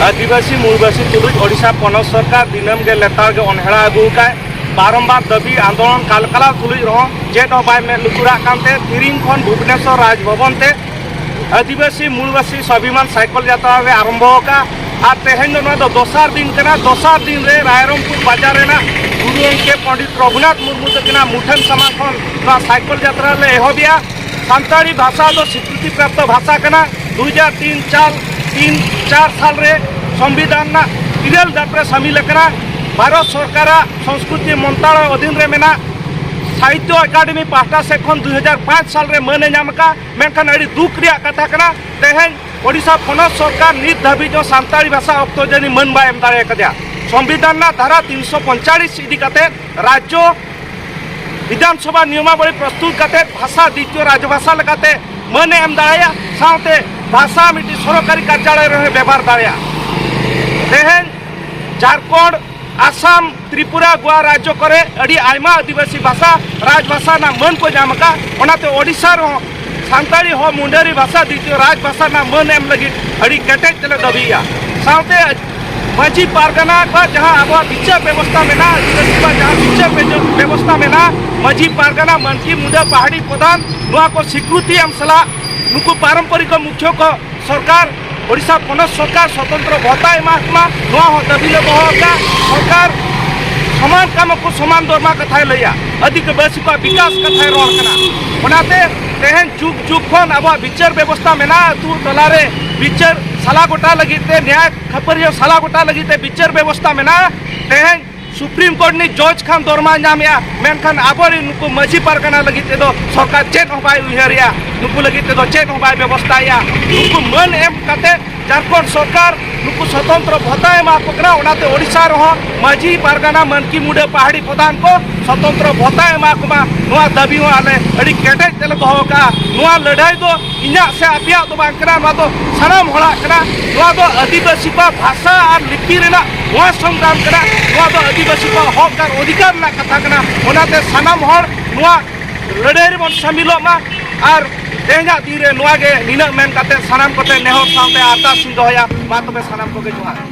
आदिवासी मूलवासी तुलुज ओडिशा पनत सरकार दिनम के लेतार के अनहेड़ा अगुका बारंबार दाबी आंदोलन कालकाला तुलुज रहो जेट बाय में लुकुरा कांते तिरिंग खन भुवनेश्वर राजभवन ते आदिवासी मूलवासी स्वाभिमान साइकिल यात्रा रे आरंभ होका और तेहन दो दोसार दिन कना दोसार दिन रे रायरंगपुर बाजार रेना गुरु के पंडित रघुनाथ मुर्मू तकना मुठन समा खन साइकिल यात्रा ले एहबिया सानताड़ी भाषा दो स्वीकृति प्राप्त भाषा कना 2003-4 साल रे संविधान ना इरेल दात्रे शामिल कना भारत सरकार संस्कृति मंत्रालय अधीन रे मेना साहित्य अकादमी पाहटा से 2005 साल रे मन नामका मेनखान अड़ी दुख रिया कथा कना तेहन ओडिशा पनत सरकार नित धाबी जो सानताड़ी भाषा अक्तो जनी मन बा एम दाड़े कदिया संविधान ना धारा 345 इदी कते राज्य विधानसभा नियमावली प्रस्तुत करते भाषा द्वितीय राजभाषा लगाते मन एम दाड़ाया साथे भाषा मिट्टी सरकारी कार्यालय रहे व्यवहार दाड़ाया तेहन झारखंड आसाम त्रिपुरा गोवा राज्य करे अड़ी आयमा आदिवासी भाषा राजभाषा ना मन को जामका ओनाते ओडिशा रो सानताड़ी हो मुंडरी भाषा द्वितीय राजभाषा ना मन एम लगी अड़ी केटेज तले दबिया साथे माझी पारगना का जहाँ अब विचार व्यवस्था में ना आदिवासी जहाँ विचार व्यवस्था में ना माझी पारगना मनकी मुंडा पहाड़ी प्रधान नुआ को स्वीकृति एम सला नुकु पारंपरिक मुख्य को सरकार ओडिशा पनत सरकार स्वतंत्र भत्ता एमा नुआ हो दबिले बहका सरकार समान काम को समान दरमा कथा लैया अधिक बेसी का विकास कथा रोड कना ओनाते तेहन जुग जुग खन अब विचार व्यवस्था में ना तू तलारे विचार साला गोटा लगीते न्याय खपरियो साला गोटा लगीते विचार व्यवस्था में ना तेहन सुप्रीम कोर्ट नि जज खान दरमा नामया मेनखान आबरी नुकु माझी पारगना लगीते दो सरकार चेन होबाय उहरिया नुकु लगीते दो चेन होबाय व्यवस्था या नुकु मन एम कते झारखंड सरकार नुकु स्वतंत्र भत्ता एमा पकड़ा ओनाते ओडिशा रहो माझी पारगना मनकी मुंडा पहाड़ी प्रधान को स्वतंत्र भत्ता एमा कुमा नुआ दाबी आले अड़ी केटेज तेल बहका नुआ लड़ाई दो इना से अपिया तो बांकरा नुआ तो सनाम होड़ा कना नुआ तो आदिवासी का भाषा और लिपि रेना नुआ संग्राम कना नुआ तो आदिवासी का हक और अधिकार ना कथा कना ओनाते सनाम हर नुआ लड़ाई रे बन शामिलो मा और तेहना दिरे नुआ गे निना मेन कते सनाम कते नेहर साथे आरता सिंह दोया मा तबे सनाम को गे जोहार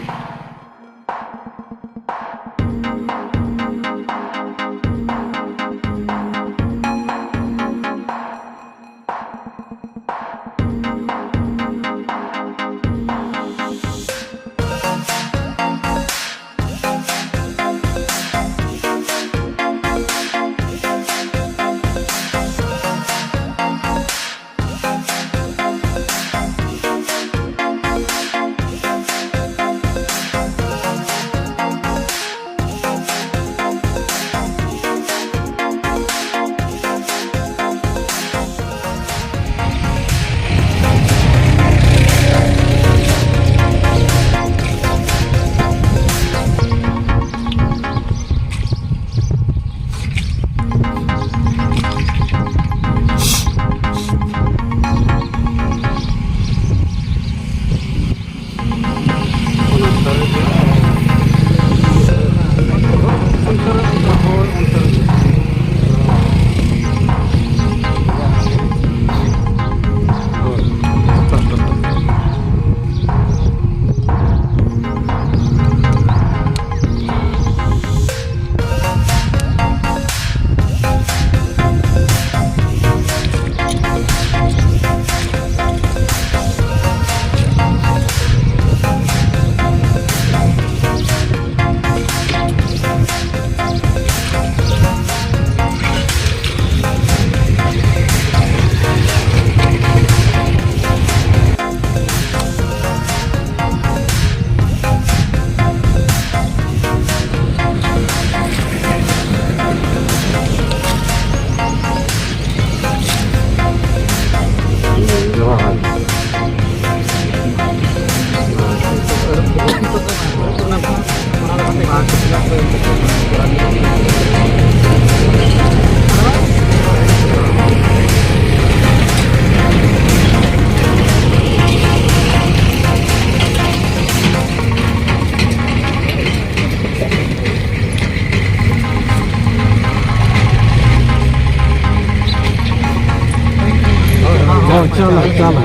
चलो चलो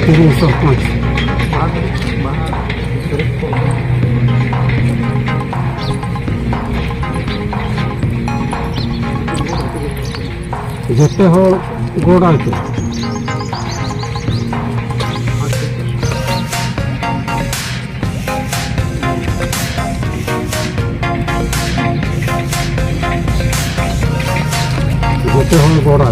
सरपंच जिते हर गोड़ा के जिते हर गोड़ा